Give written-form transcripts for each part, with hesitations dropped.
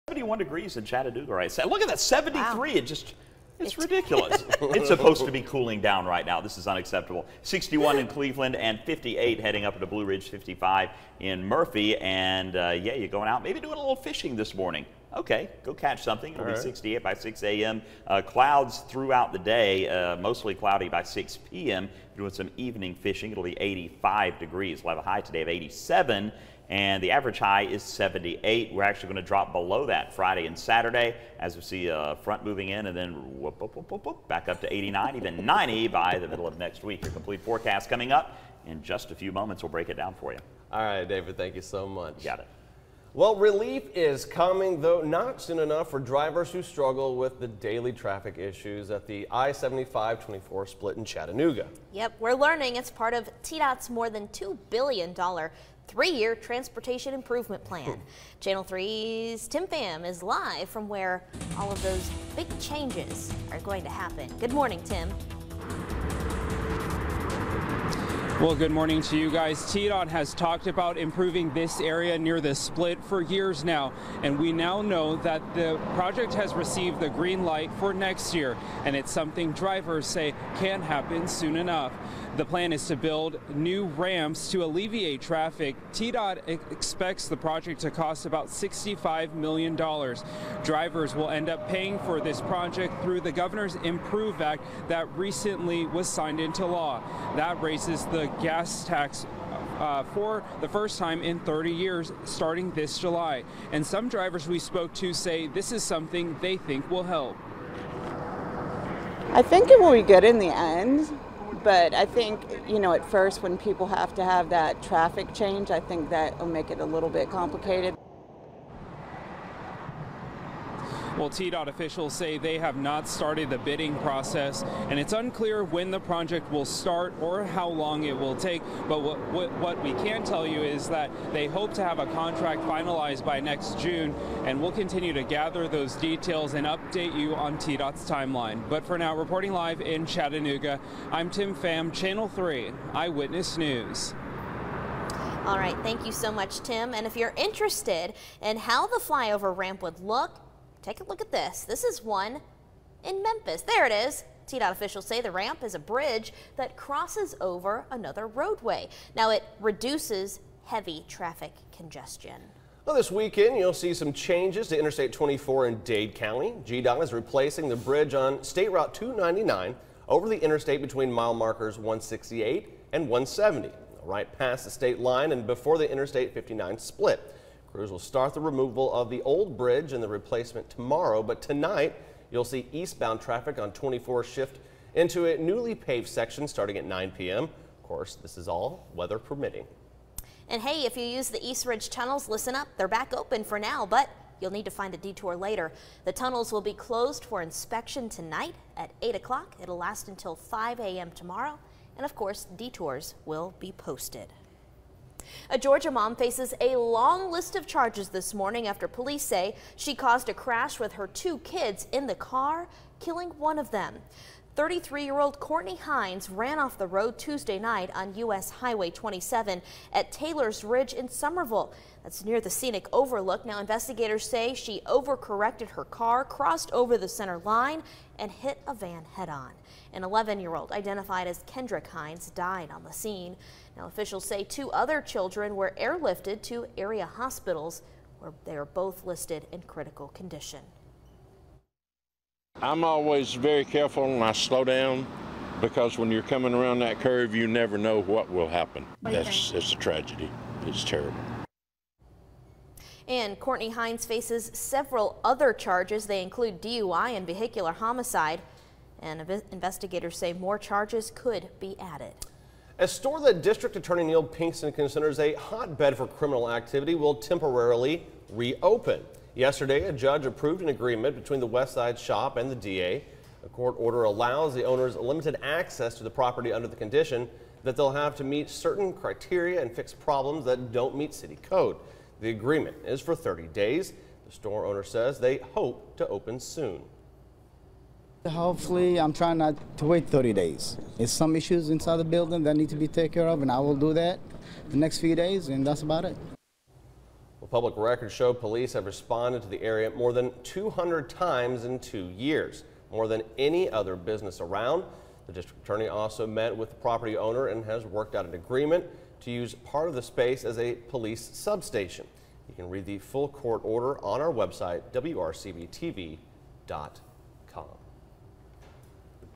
71 degrees in Chattanooga right now. Look at that, 73. Wow. It's ridiculous. It's supposed to be cooling down right now. This is unacceptable. 61 in Cleveland and 58 heading up into Blue Ridge, 55 in Murphy. And yeah, you're going out, maybe doing a little fishing this morning. Okay, go catch something. It'll be 68 by 6 a.m. Clouds throughout the day, mostly cloudy by 6 p.m. Doing some evening fishing. It'll be 85 degrees. We'll have a high today of 87. And the average high is 78. We're actually going to drop below that Friday and Saturday as we see a front moving in and then whoop, whoop, whoop, whoop, whoop, back up to 89, even 90 by the middle of next week. Your complete forecast coming up in just a few moments. We'll break it down for you. All right, David, thank you so much. You got it. Well, relief is coming, though not soon enough for drivers who struggle with the daily traffic issues at the I-75-24 split in Chattanooga. Yep, we're learning it's part of TDOT's more than $2 billion three-year transportation improvement plan. Channel 3's Tim Pham is live from where all of those big changes are going to happen. Good morning, Tim. Well, good morning to you guys. TDOT has talked about improving this area near the split for years now, and we now know that the project has received the green light for next year, and it's something drivers say can't happen soon enough. The plan is to build new ramps to alleviate traffic. TDOT expects the project to cost about $65 million. Drivers will end up paying for this project through the Governor's Improve Act that recently was signed into law. That raises the gas tax for the first time in 30 years starting this July. And some drivers we spoke to say this is something they think will help. I think it will be good in the end. But I think, you know, at first when people have to have that traffic change, I think that will make it a little bit complicated. Well, TDOT officials say they have not started the bidding process, and it's unclear when the project will start or how long it will take. But what we can tell you is that they hope to have a contract finalized by next June, and we'll continue to gather those details and update you on TDOT's timeline. But for now, reporting live in Chattanooga, I'm Tim Pham, Channel 3 Eyewitness News. All right, thank you so much, Tim. And if you're interested in how the flyover ramp would look, take a look at this. This is one in Memphis. There it is. TDOT officials say the ramp is a bridge that crosses over another roadway. Now it reduces heavy traffic congestion. Well, this weekend you'll see some changes to Interstate 24 in Dade County. GDOT is replacing the bridge on State Route 299 over the interstate between mile markers 168 and 170, right past the state line and before the Interstate 59 split. Crews will start the removal of the old bridge and the replacement tomorrow, but tonight you'll see eastbound traffic on 24 shift into a newly paved section starting at 9 p.m. Of course, this is all weather permitting. And hey, if you use the East Ridge tunnels, listen up, they're back open for now, but you'll need to find a detour later. The tunnels will be closed for inspection tonight at 8 o'clock. It'll last until 5 a.m. tomorrow, and of course, detours will be posted. A Georgia mom faces a long list of charges this morning after police say she caused a crash with her two kids in the car, killing one of them. 33-year-old Courtney Hines ran off the road Tuesday night on U.S. Highway 27 at Taylor's Ridge in Somerville. That's near the scenic overlook. Now, investigators say she overcorrected her car, crossed over the center line, and hit a van head-on. An 11-year-old identified as Kendrick Hines died on the scene. Now, officials say two other children were airlifted to area hospitals where they are both listed in critical condition. I'm always very careful when I slow down because when you're coming around that curve, you never know what will happen. It's a tragedy. It's terrible. And Courtney Hines faces several other charges. They include DUI and vehicular homicide. And investigators say more charges could be added. A store that District Attorney Neil Pinkston considers a hotbed for criminal activity will temporarily reopen. Yesterday, a judge approved an agreement between the West Side shop and the DA. A court order allows the owners limited access to the property under the condition that they'll have to meet certain criteria and fix problems that don't meet city code. The agreement is for 30 days. The store owner says they hope to open soon. Hopefully, I'm trying not to wait 30 days. There's some issues inside the building that need to be taken care of, and I will do that the next few days, and that's about it. Well, Public records show police have responded to the area more than 200 times in 2 years, more than any other business around. The district attorney also met with the property owner and has worked out an agreement to use part of the space as a police substation. You can read the full court order on our website, wrcbtv.com.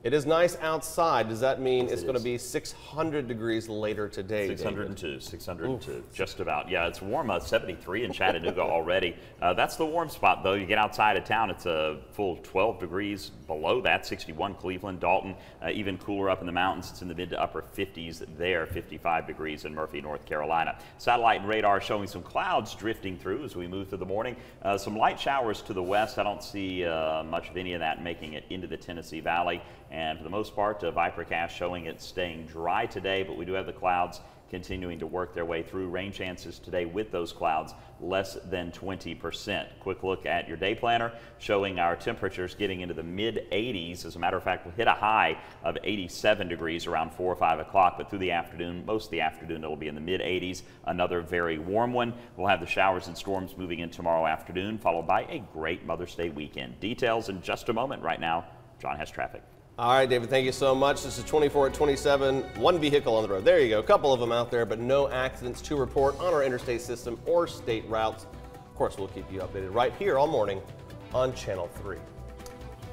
It is nice outside. Does that mean it's going to be 600 degrees later today? 602, 602, oof. Just about. Yeah, it's warm. 73 in Chattanooga already. That's the warm spot, though. You get outside of town, it's a full 12 degrees below that. 61 Cleveland, Dalton, even cooler up in the mountains. It's in the mid to upper 50s there. 55 degrees in Murphy, North Carolina. Satellite and radar showing some clouds drifting through as we move through the morning. Some light showers to the west. I don't see much of any of that making it into the Tennessee Valley. And for the most part, Vipercast showing it staying dry today, but we do have the clouds continuing to work their way through. Rain chances today with those clouds less than 20%. Quick look at your day planner showing our temperatures getting into the mid 80s. As a matter of fact, we'll hit a high of 87 degrees around 4 or 5 o'clock, but through the afternoon, most of the afternoon, it'll be in the mid 80s. Another very warm one. We'll have the showers and storms moving in tomorrow afternoon, followed by a great Mother's Day weekend. Details in just a moment. Right now, John has traffic. All right, David, thank you so much. This is 24 at 27, one vehicle on the road. There you go, a couple of them out there, but no accidents to report on our interstate system or state routes. Of course, we'll keep you updated right here all morning on Channel 3.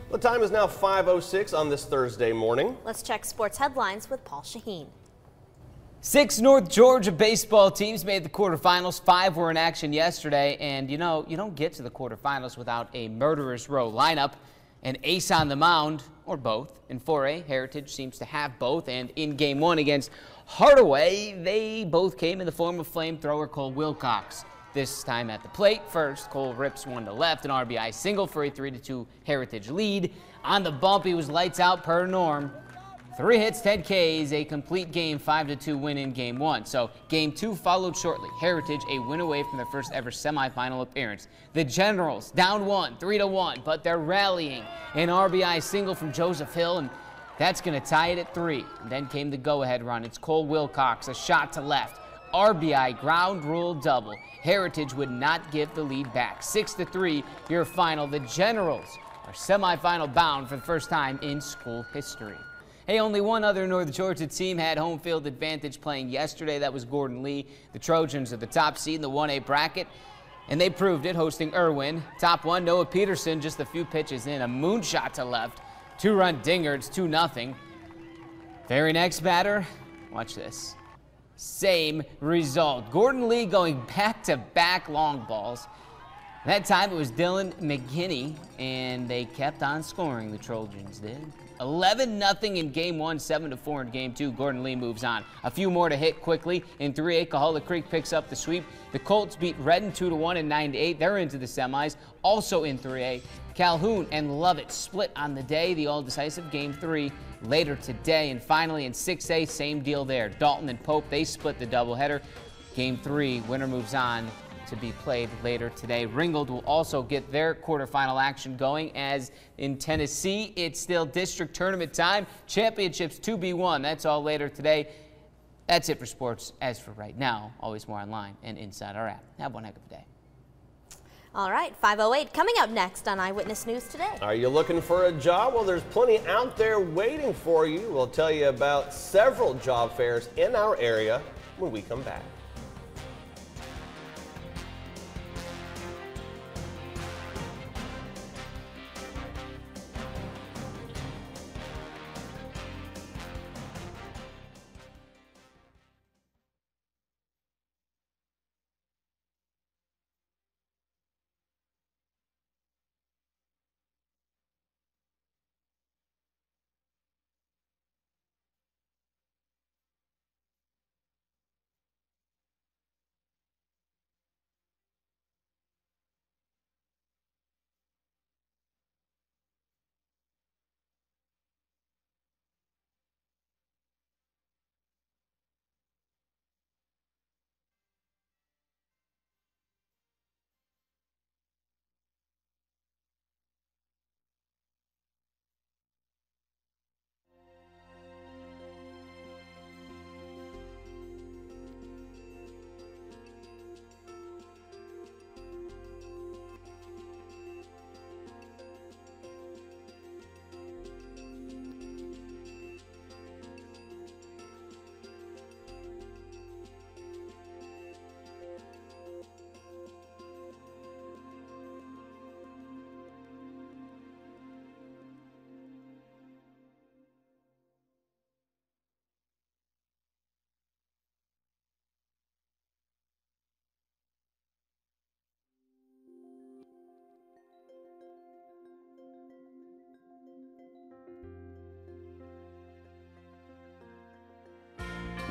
The time is now 5:06 on this Thursday morning. Let's check sports headlines with Paul Shaheen. 6 North Georgia baseball teams made the quarterfinals. 5 were in action yesterday, and you know, you don't get to the quarterfinals without a murderer's row lineup. An ace on the mound, or both. In 4A, Heritage seems to have both, and in Game 1 against Hardaway, they both came in the form of flamethrower Cole Wilcox. This time at the plate, first, Cole rips one to left, an RBI single for a 3-2 Heritage lead. On the bump, he was lights out per norm. 3 hits, 10 Ks, a complete game, 5-2 win in Game 1. So Game 2 followed shortly. Heritage a win away from their first ever semifinal appearance. The Generals down 1, 3-1, but they're rallying. An RBI single from Joseph Hill, and that's going to tie it at 3. And then came the go-ahead run. It's Cole Wilcox, a shot to left. RBI ground rule double. Heritage would not give the lead back. 6-3, your final. The Generals are semifinal bound for the first time in school history. Hey, only one other North Georgia team had home field advantage playing yesterday. That was Gordon Lee. The Trojans are the top seed in the 1A bracket, and they proved it, hosting Irwin. Top one, Noah Peterson, just a few pitches in. A moonshot to left. 2-run dinger. It's 2-0. Very next batter, watch this. Same result. Gordon Lee going back-to-back long balls. That time it was Dylan McGinney, and they kept on scoring, the Trojans did. 11-0 in Game 1, 7-4 in Game 2. Gordon Lee moves on. A few more to hit quickly. In 3A, Cahulla Creek picks up the sweep. The Colts beat Redden 2-1 and 9-8. They're into the semis. Also in 3A, Calhoun and Lovett split on the day. The all-decisive Game 3 later today. And finally in 6A, same deal there. Dalton and Pope, they split the doubleheader. Game 3, winner moves on to be played later today. Ringgold will also get their quarterfinal action going, as in Tennessee, it's still district tournament time. Championships to be won. That's all later today. That's it for sports as for right now. Always more online and inside our app. Have one heck of a day. All right, 5:08 coming up next on Eyewitness News Today. Are you looking for a job? Well, there's plenty out there waiting for you. We'll tell you about several job fairs in our area when we come back.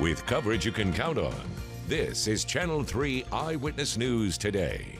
with coverage you can count on. This is Channel 3 Eyewitness News Today.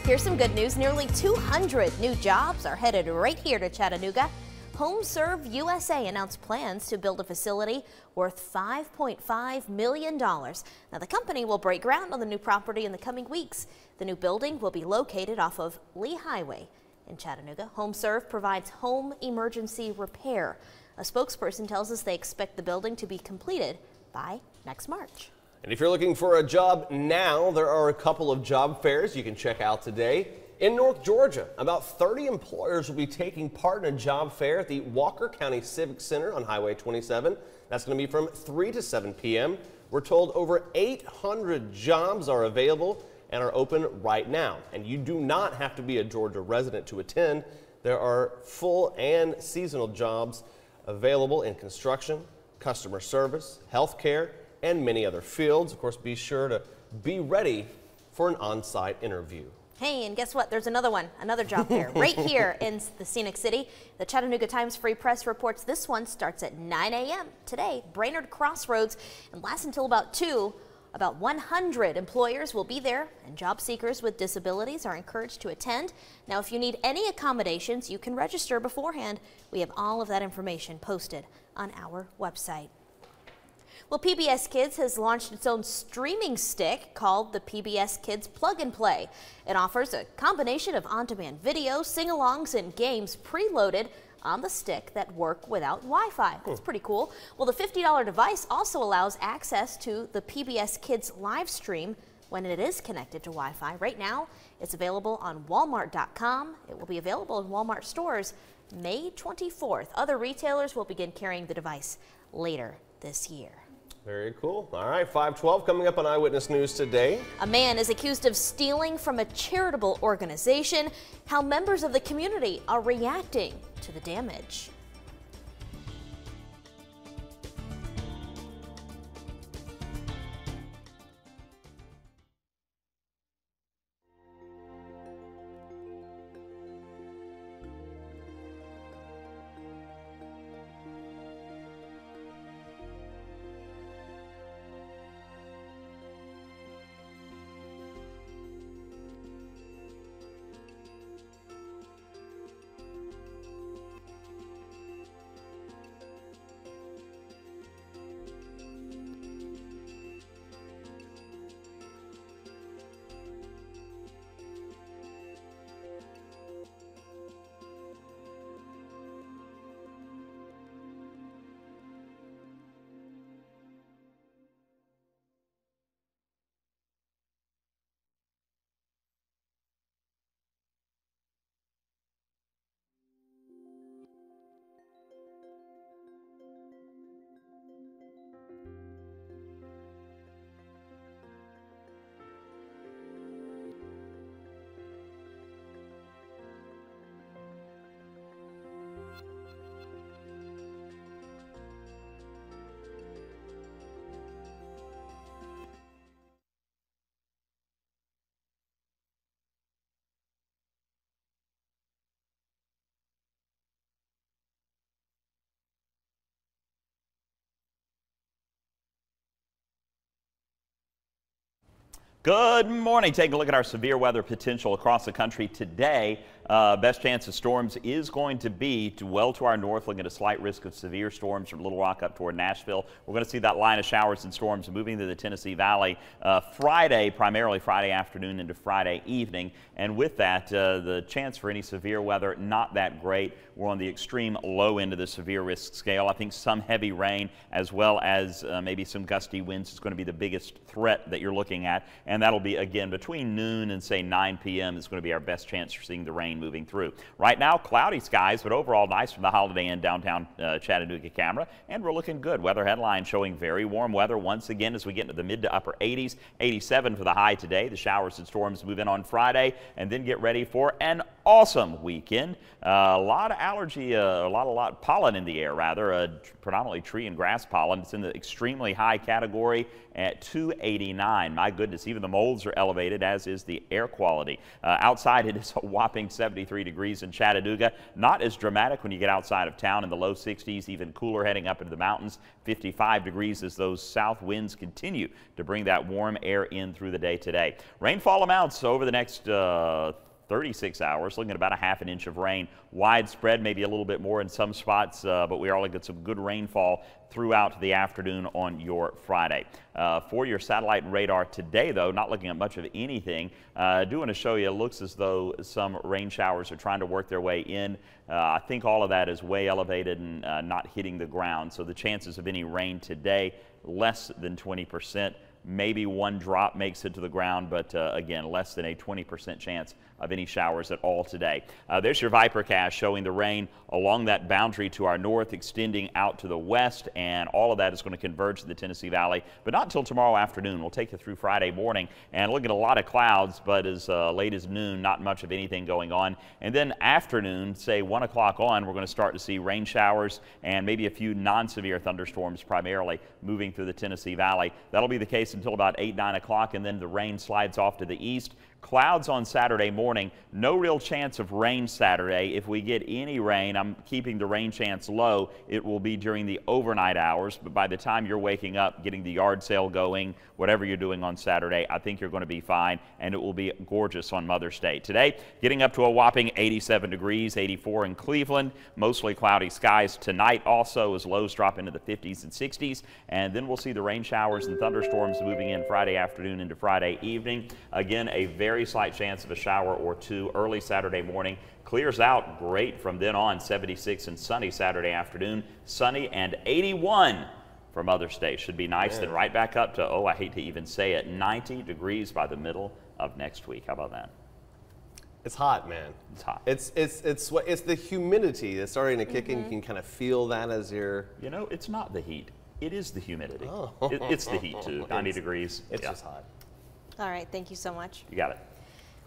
Here's some good news. Nearly 200 new jobs are headed right here to Chattanooga. HomeServe USA announced plans to build a facility worth $5.5 million. Now, the company will break ground on the new property in the coming weeks. The new building will be located off of Lee Highway in Chattanooga. HomeServe provides home emergency repair. A spokesperson tells us they expect the building to be completed by next March. And if you're looking for a job now, there are a couple of job fairs you can check out today. In North Georgia, about 30 employers will be taking part in a job fair at the Walker County Civic Center on Highway 27. That's going to be from 3 to 7 p.m. We're told over 800 jobs are available and are open right now. And you do not have to be a Georgia resident to attend. There are full and seasonal jobs available in construction, customer service, healthcare, and many other fields. Of course, be sure to be ready for an on-site interview. Hey, and guess what? There's another one, another job fair right here in the Scenic City. The Chattanooga Times Free Press reports this one starts at 9 a.m. today, Brainerd Crossroads, and lasts until about 2. About 100 employers will be there, and job seekers with disabilities are encouraged to attend. Now, if you need any accommodations, you can register beforehand. We have all of that information posted on our website. Well, PBS Kids has launched its own streaming stick called the PBS Kids Plug and Play. It offers a combination of on-demand videos, sing-alongs, and games preloaded on the stick that work without Wi-Fi. That's pretty cool. Well, the $50 device also allows access to the PBS Kids live stream when it is connected to Wi-Fi. Right now, it's available on Walmart.com. It will be available in Walmart stores May 24th. Other retailers will begin carrying the device later this year. Very cool. All right, 5:12 coming up on Eyewitness News Today. A man is accused of stealing from a charitable organization. How members of the community are reacting to the damage. Good morning. Taking a look at our severe weather potential across the country today. Best chance of storms is going to be well to our north, looking at a slight risk of severe storms from Little Rock up toward Nashville. We're going to see that line of showers and storms moving to the Tennessee Valley Friday, primarily Friday afternoon into Friday evening. And with that, the chance for any severe weather, not that great. We're on the extreme low end of the severe risk scale. I think some heavy rain as well as maybe some gusty winds is going to be the biggest threat that you're looking at. And that'll be, again, between noon and, say, 9 p.m. is going to be our best chance for seeing the rain moving through. Right now, cloudy skies, but overall nice from the Holiday Inn downtown Chattanooga camera. And we're looking good. Weather headline showing very warm weather once again as we get into the mid to upper 80s. 87 for the high today. The showers and storms move in on Friday. And then get ready for an awesome weekend. A lot of allergy, a lot pollen in the air, rather, predominantly tree and grass pollen. It's in the extremely high category at 289. My goodness, even the molds are elevated, as is the air quality. Outside, it is a whopping 73 degrees in Chattanooga. Not as dramatic when you get outside of town, in the low 60s, even cooler heading up into the mountains. 55 degrees as those south winds continue to bring that warm air in through the day today. Rainfall amounts over the next 36 hours, looking at about a ½ an inch of rain. Widespread, maybe a little bit more in some spots, but we are looking at some good rainfall throughout the afternoon on your Friday. For your satellite and radar today, though, not looking at much of anything. I do want to show you, it looks as though some rain showers are trying to work their way in. I think all of that is way elevated and not hitting the ground, so the chances of any rain today, less than 20%. Maybe one drop makes it to the ground, but again, less than a 20% chance of any showers at all today. There's your Vipercast showing the rain along that boundary to our north, extending out to the west, and all of that is going to converge to the Tennessee Valley, but not until tomorrow afternoon. We'll take you through Friday morning and look at a lot of clouds, but as late as noon, not much of anything going on. And then afternoon, say 1 o'clock on, we're going to start to see rain showers and maybe a few non-severe thunderstorms primarily moving through the Tennessee Valley. That'll be the case until about 8, 9 o'clock, and then the rain slides off to the east. Clouds on Saturday morning. No real chance of rain Saturday. If we get any rain, I'm keeping the rain chance low. It will be during the overnight hours, but by the time you're waking up, getting the yard sale going, whatever you're doing on Saturday, I think you're going to be fine, and it will be gorgeous on Mother's Day. Today, getting up to a whopping 87 degrees, 84 in Cleveland. Mostly cloudy skies tonight also, as lows drop into the 50s and 60s, and then we'll see the rain showers and thunderstorms moving in Friday afternoon into Friday evening. Again, a very slight chance of a shower or two early Saturday morning. Clears out great from then on. 76 and sunny Saturday afternoon. Sunny and 81 for Mother's Day. Should be nice. Then right back up to, oh, I hate to even say it, 90 degrees by the middle of next week. How about that? It's hot, man. It's hot. It's the humidity that's starting to kick in. You can kind of feel that as you're... You know, it's not the heat. It is the humidity. Oh. It's the heat, too. 90 degrees. It's just hot. All right, thank you so much. You got it.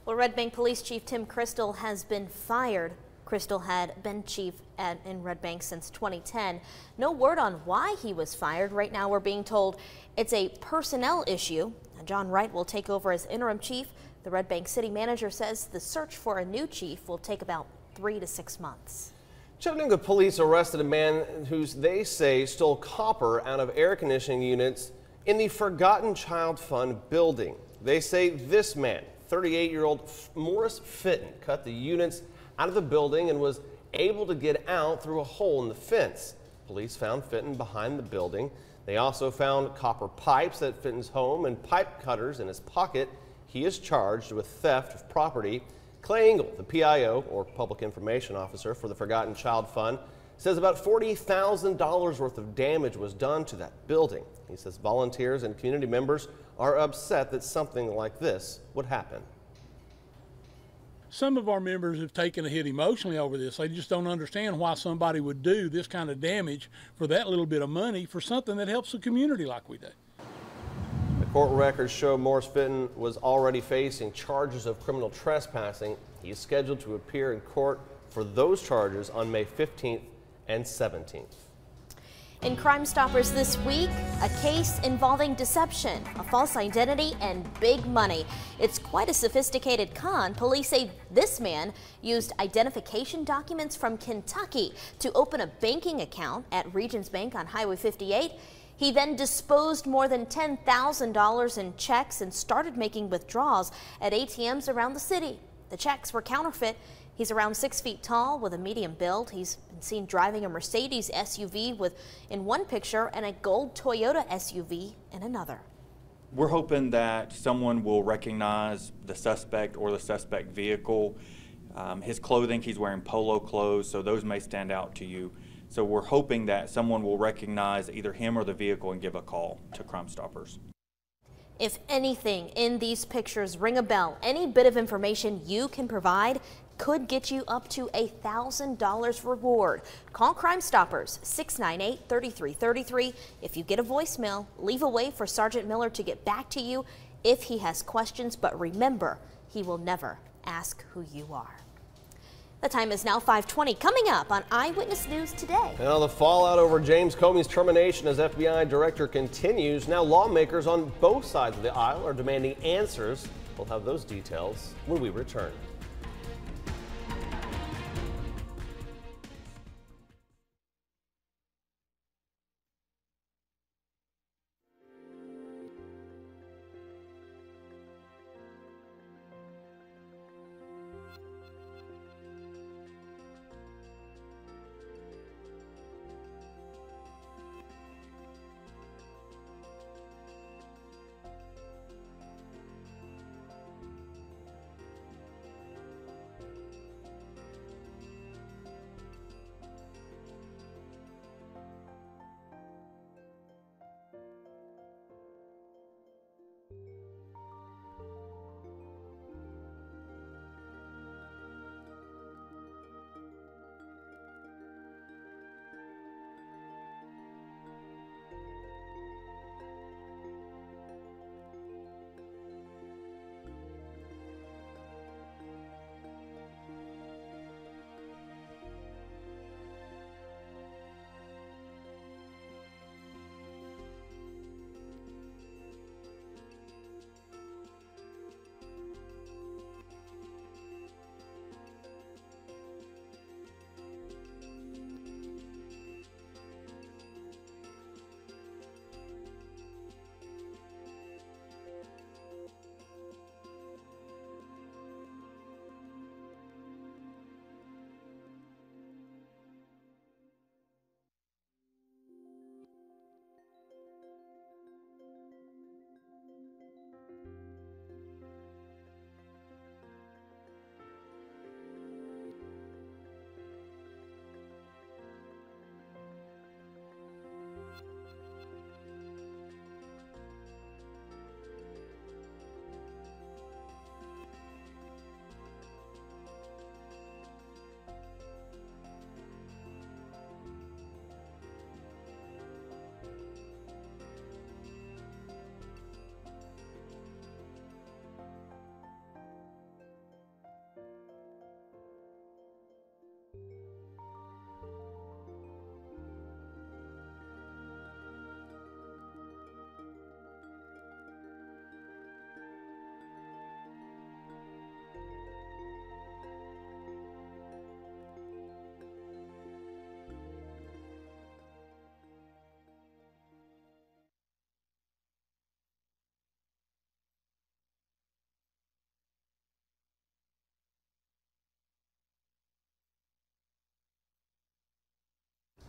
Well, Red Bank Police Chief Tim Crystal has been fired. Crystal had been chief in Red Bank since 2010. No word on why he was fired. Right now we're being told it's a personnel issue. John Wright will take over as interim chief. The Red Bank city manager says the search for a new chief will take about 3 to 6 months. Chattanooga police arrested a man who they say stole copper out of air conditioning units in the Forgotten Child Fund building. They say this man, 38-year-old Morris Fitton, cut the units out of the building and was able to get out through a hole in the fence. Police found Fitton behind the building. They also found copper pipes at Fitton's home and pipe cutters in his pocket. He is charged with theft of property. Clay Engel, the PIO, or Public Information Officer for the Forgotten Child Fund, says about $40,000 worth of damage was done to that building. He says volunteers and community members are upset that something like this would happen. Some of our members have taken a hit emotionally over this. They just don't understand why somebody would do this kind of damage for that little bit of money for something that helps the community like we do. The court records show Morris Fitton was already facing charges of criminal trespassing. He is scheduled to appear in court for those charges on May 15th and 17th. In Crime Stoppers this week, a case involving deception, a false identity, and big money. It's quite a sophisticated con. Police say this man used identification documents from Kentucky to open a banking account at Regions Bank on Highway 58. He then disposed more than $10,000 in checks and started making withdrawals at ATMs around the city. The checks were counterfeit. He's around 6 feet tall with a medium build. He's been seen driving a Mercedes SUV in one picture and a gold Toyota SUV in another. We're hoping that someone will recognize the suspect or the suspect vehicle. His clothing, he's wearing polo clothes, so those may stand out to you. So we're hoping that someone will recognize either him or the vehicle and give a call to Crime Stoppers. If anything in these pictures ring a bell, any bit of information you can provide could get you up to $1,000 reward. Call Crime Stoppers 698-3333. If you get a voicemail, leave a way for Sergeant Miller to get back to you if he has questions, but remember, he will never ask who you are. The time is now 5:20. Coming up on Eyewitness News Today. Now the fallout over James Comey's termination as FBI director continues. Now lawmakers on both sides of the aisle are demanding answers. We'll have those details when we return.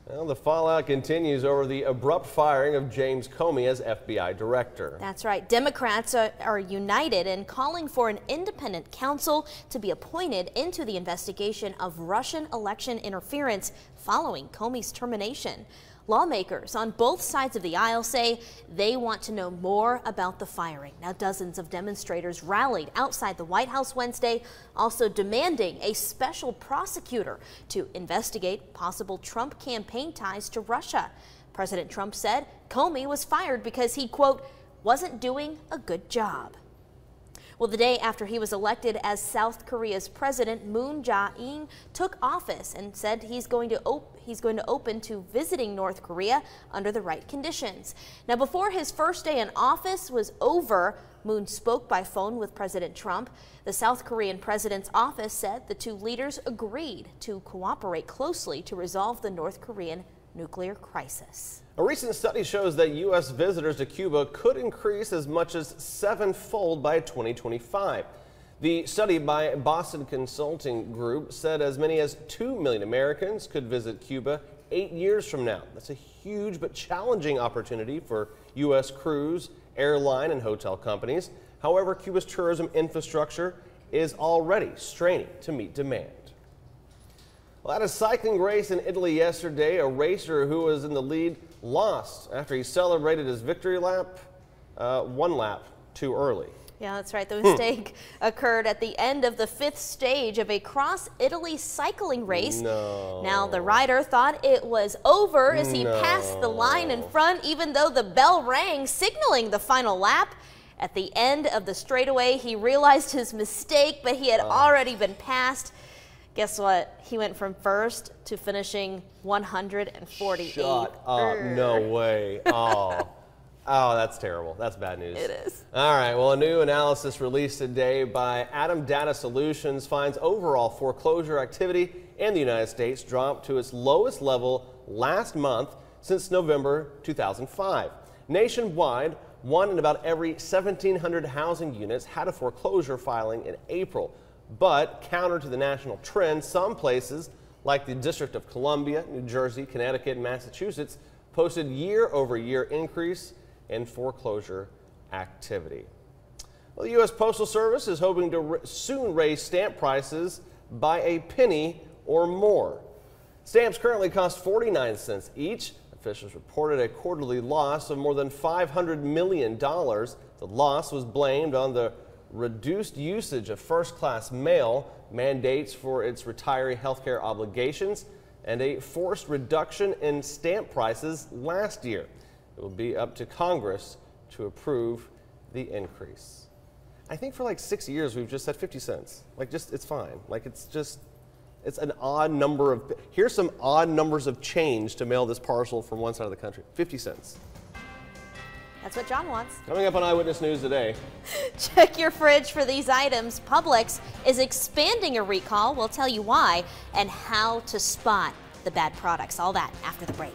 Well, the fallout continues over the abrupt firing of James Comey as FBI director. That's right. Democrats are united in calling for an independent counsel to be appointed into the investigation of Russian election interference following Comey's termination. Lawmakers on both sides of the aisle say they want to know more about the firing. Now, dozens of demonstrators rallied outside the White House Wednesday, also demanding a special prosecutor to investigate possible Trump campaign ties to Russia. President Trump said Comey was fired because he, quote, wasn't doing a good job. Well, the day after he was elected as South Korea's president, Moon Jae-in took office and said he's going to open to visiting North Korea under the right conditions. Now, before his first day in office was over, Moon spoke by phone with President Trump. The South Korean president's office said the two leaders agreed to cooperate closely to resolve the North Korean nuclear crisis. A recent study shows that U.S. visitors to Cuba could increase as much as 7-fold by 2025. The study by Boston Consulting Group said as many as 2 million Americans could visit Cuba 8 years from now. That's a huge but challenging opportunity for U.S. cruise, airline, and hotel companies. However, Cuba's tourism infrastructure is already straining to meet demand. Well, at a cycling race in Italy yesterday, a racer who was in the lead lost after he celebrated his victory lap 1 lap too early. Yeah, that's right. The mistake occurred at the end of the 5th stage of a cross-Italy cycling race. No. Now, the rider thought it was over as he passed the line in front, even though the bell rang, signaling the final lap. At the end of the straightaway, he realized his mistake, but he had already been passed. Guess what? He went from first to finishing 148th. Shut up. No way. Oh. Oh, that's terrible. That's bad news. It is. All right. Well, a new analysis released today by Adam Data Solutions finds overall foreclosure activity in the United States dropped to its lowest level last month since November 2005. Nationwide, 1 in about every 1,700 housing units had a foreclosure filing in April. But counter to the national trend, some places like the District of Columbia, New Jersey, Connecticut, and Massachusetts posted year-over-year increase in foreclosure activity. Well, the U.S. Postal Service is hoping to soon raise stamp prices by a penny or more. Stamps currently cost 49 cents each. Officials reported a quarterly loss of more than $500 million. The loss was blamed on the reduced usage of first-class mail, mandates for its retiree health care obligations, and a forced reduction in stamp prices last year. It will be up to Congress to approve the increase. I think for like 6 years we've just said 50 cents. Like, just, it's fine. Like, it's an odd number of, here's some odd numbers of change to mail this parcel from one side of the country. 50 cents. That's what John wants. Coming up on Eyewitness News today. Check your fridge for these items. Publix is expanding a recall. We'll tell you why and how to spot the bad products. All that after the break.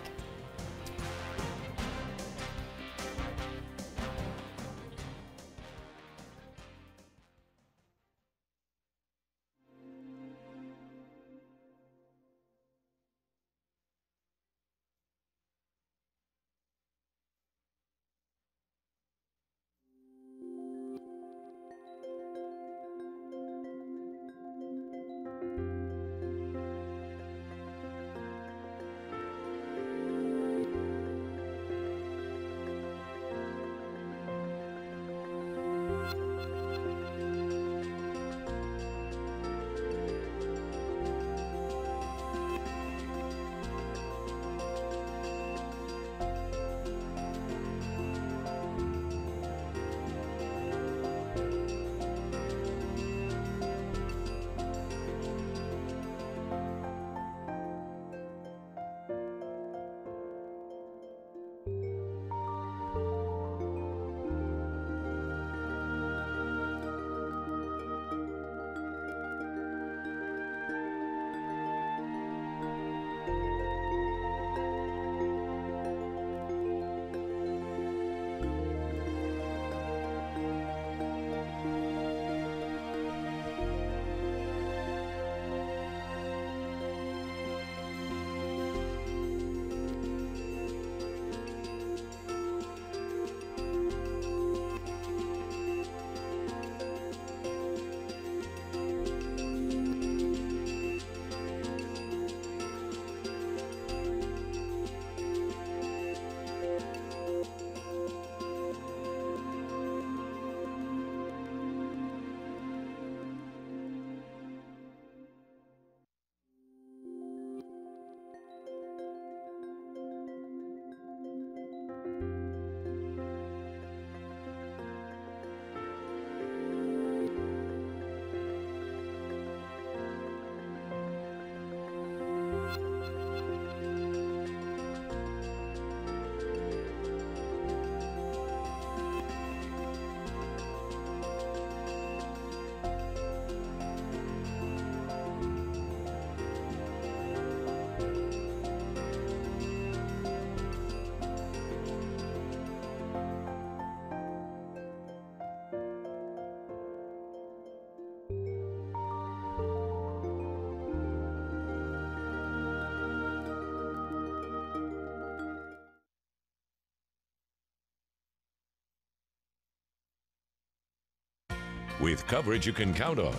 With coverage you can count on,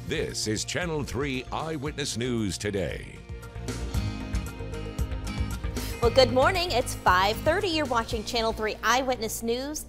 this is Channel 3 Eyewitness News Today. Well, good morning. It's 5:30. You're watching Channel 3 Eyewitness News.